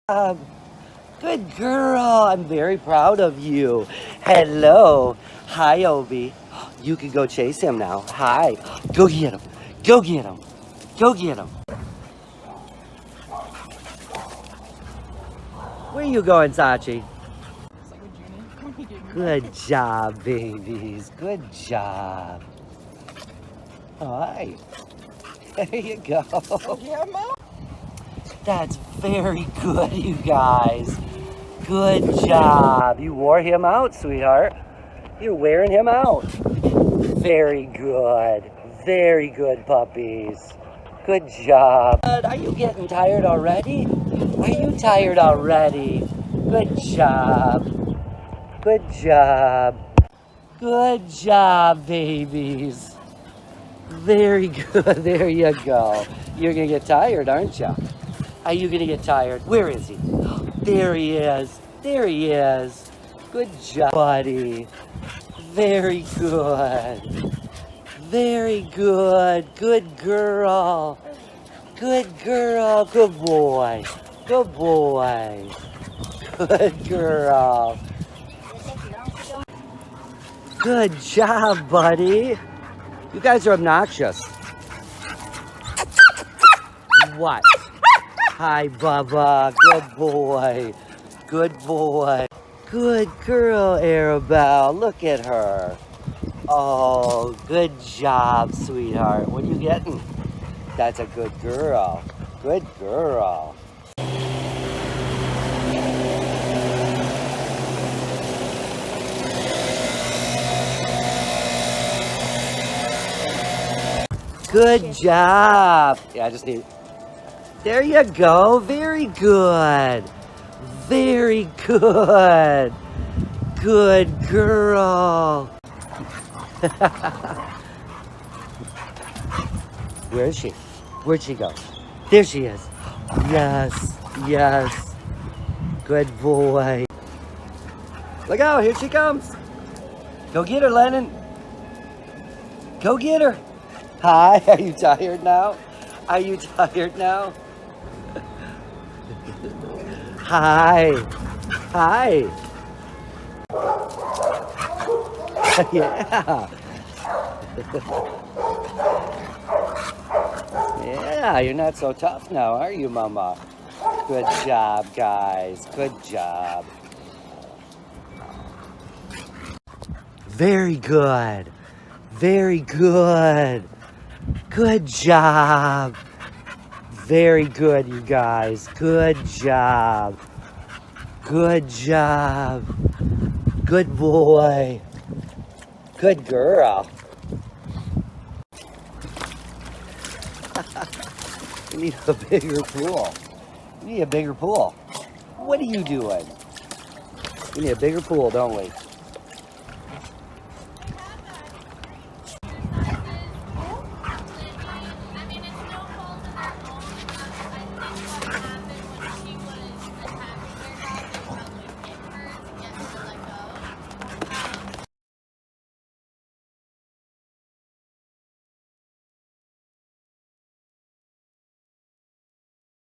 Good girl. I'm very proud of you. Hello. Hi, Obi. You can go chase him now. Hi. Go get him. Go get him. Go get him. Where you going, Sachi? Good job, babies. Good job. Hi. There you go. That's very good, you guys. Good job. You wore him out, sweetheart. You're wearing him out. Very good. Very good, puppies. Good job. Are you getting tired already? Are you tired already? Good job. Good job. Good job, babies. Very good. There you go. You're going to get tired, aren't you? Are you going to get tired? Where is he? There he is. There he is. Good job, buddy. Very good. Very good. Good girl. Good girl. Good boy. Good boy. Good girl. Good job, buddy. You guys are obnoxious. What? Hi, Bubba. Good boy. Good boy. Good girl, Arabelle. Look at her. Oh, good job, sweetheart. What are you getting? That's a good girl. Good girl. Good job. Yeah, I just need... There you go. Very good. Very good. Good girl. Where is she? Where'd she go? There she is. Yes. Yes. Good boy. Look out. Here she comes. Go get her, Lennon. Go get her. Hi. Are you tired now? Are you tired now? Hi. Hi. Yeah. Yeah, you're not so tough now, are you, Mama? Good job, guys. Good job. Very good. Very good. Good job. Very good, you guys. Good job. Good job. Good boy. Good girl. We need a bigger pool. We need a bigger pool. What are you doing? We need a bigger pool, don't we?